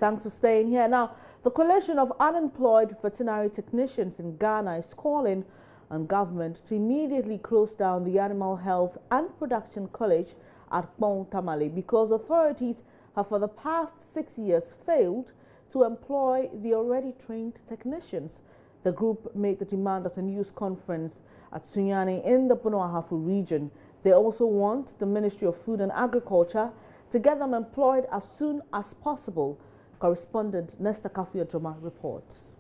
Thanks for staying here. Now, the Coalition of Unemployed Veterinary Technicians in Ghana is calling on government to immediately close down the Animal Health and Production College at Pong Tamale because authorities have for the past 6 years failed to employ the already trained technicians. The group made the demand at a news conference at Sunyani in the Bono Ahafo region. They also want the Ministry of Food and Agriculture to get them employed as soon as possible. Correspondent Nesta Kafuya-Joma reports.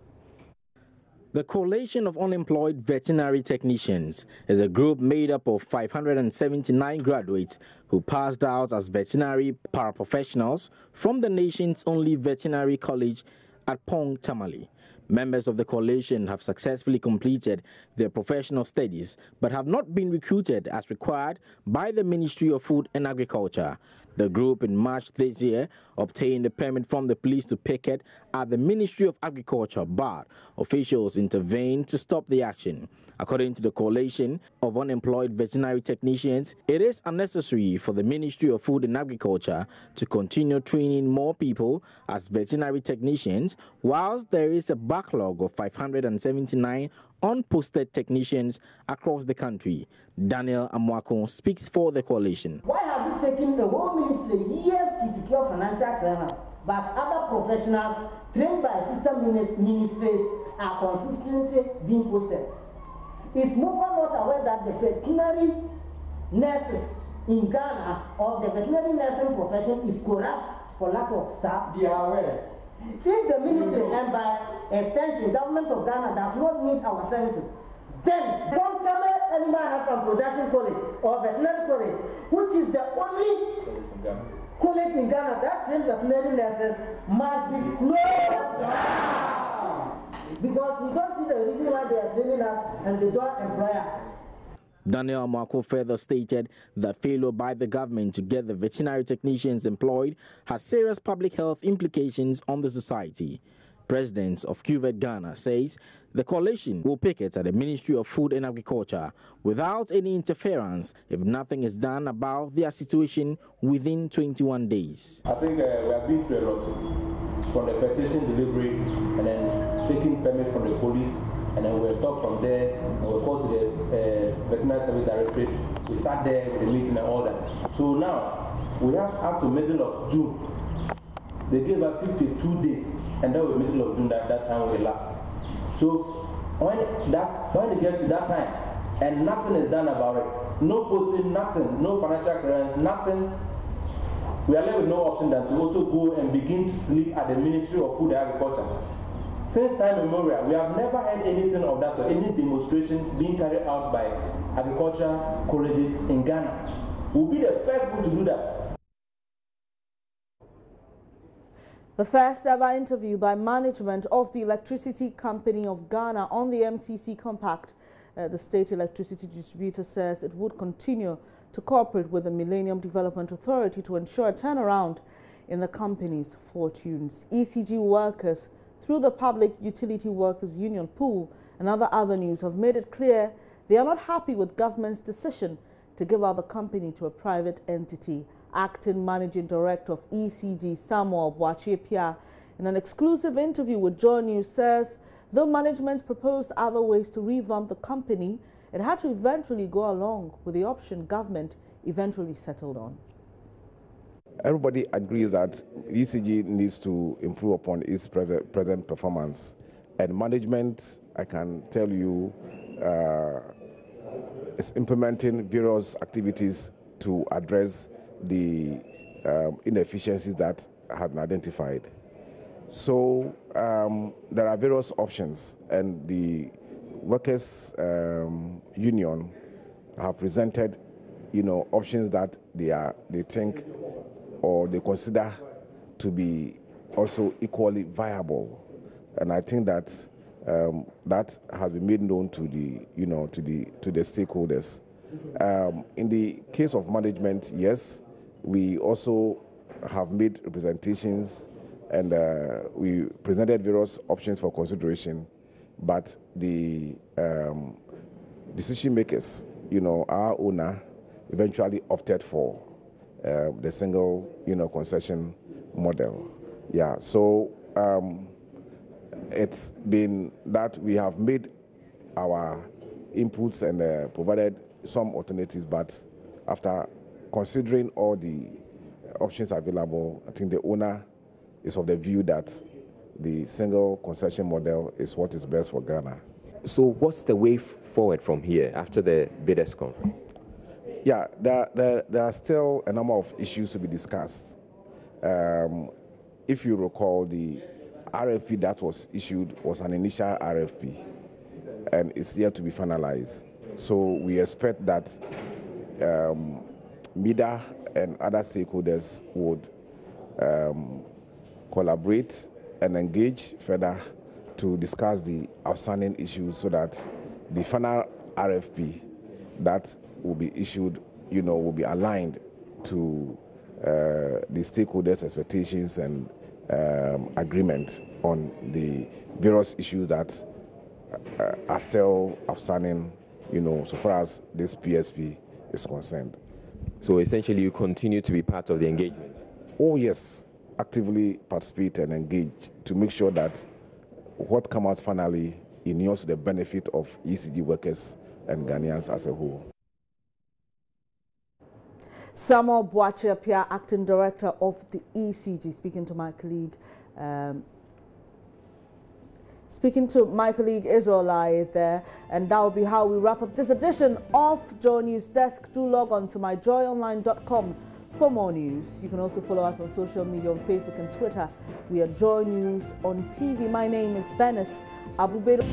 The Coalition of Unemployed Veterinary Technicians is a group made up of 579 graduates who passed out as veterinary paraprofessionals from the nation's only veterinary college at Pong Tamale. Members of the coalition have successfully completed their professional studies but have not been recruited as required by the Ministry of Food and Agriculture. The group in March this year obtained a permit from the police to picket at the Ministry of Agriculture, but officials intervened to stop the action. According to the Coalition of Unemployed Veterinary Technicians, it is unnecessary for the Ministry of Food and Agriculture to continue training more people as veterinary technicians whilst there is a backlog of 579 unposted technicians across the country. Daniel Amwako speaks for the coalition. Why has it taken the whole ministry years to secure financial clearance, but other professionals trained by system ministries are consistently being posted? Is MOFA not aware that the veterinary nurses in Ghana or the veterinary nursing profession is corrupt for lack of staff? They are aware. If the ministry and by extension government of Ghana does not need our services, then don't come Animal Health and Production College or Veterinary College, which is the only college in Ghana that trains veterinary nurses, must be closed down. Because we don't see the reason why they are training us and they don't employ us. Daniel Amwako further stated that failure by the government to get the veterinary technicians employed has serious public health implications on the society. President of QVET Ghana says the coalition will picket at the Ministry of Food and Agriculture without any interference if nothing is done about their situation within 21 days. I think we have been through a lot from the petition delivery and then taking permit from the police, and then we were stopped from there and we were called to the Veterinary Service Directorate. We sat there with the meeting and all that. So now we have up to middle of June. They gave us 52 days, and that was middle of June that time was the last. So when they get to that time and nothing is done about it, no posting, nothing, no financial clearance, nothing, we are left with no option than to also go and begin to sleep at the Ministry of Food and Agriculture. Since time immemorial, we have never had anything of that, so any demonstration being carried out by agriculture colleges in Ghana. We'll be the first group to do that. The first ever interview by management of the Electricity Company of Ghana on the MCC Compact. The state electricity distributor says it would continue to cooperate with the Millennium Development Authority to ensure a turnaround in the company's fortunes. ECG workers, through the Public Utility Workers Union pool and other avenues, have made it clear they are not happy with government's decision to give out the company to a private entity. Acting Managing Director of ECG, Samuel Boachie-Pia, in an exclusive interview with Joy News, says though management proposed other ways to revamp the company, it had to eventually go along with the option government eventually settled on. Everybody agrees that ECG needs to improve upon its present performance, and management, I can tell you, is implementing various activities to address the inefficiencies that have been identified. So there are various options, and the workers' union have presented, options that they think or they consider to be also equally viable, and I think that that has been made known to the stakeholders. In the case of management, yes, we also have made representations and we presented various options for consideration, but the decision makers, our owner, eventually opted for the single, concession model. Yeah, so it's been that we have made our inputs and provided some alternatives, but after considering all the options available, I think the owner is of the view that the single concession model is what is best for Ghana. So what's the way forward from here after the bidders conference? Yeah, there are still a number of issues to be discussed. If you recall, the RFP that was issued was an initial RFP, and it's yet to be finalized. So we expect that MIDA and other stakeholders would collaborate and engage further to discuss the outstanding issues so that the final RFP that will be issued, will be aligned to the stakeholders' expectations and agreement on the various issues that are still outstanding, so far as this PSP is concerned. So essentially you continue to be part of the engagement? Oh yes, actively participate and engage to make sure that what comes out finally inures to the benefit of ECG workers and Ghanaians as a whole. Samuel Boakye-Appiah, Acting Director of the ECG, speaking to my colleague Israel Lai there, and that will be how we wrap up this edition of Joy News Desk. Do log on to myjoyonline.com for more news. You can also follow us on social media on Facebook and Twitter. We are Joy News on TV. My name is Benis Abubedo.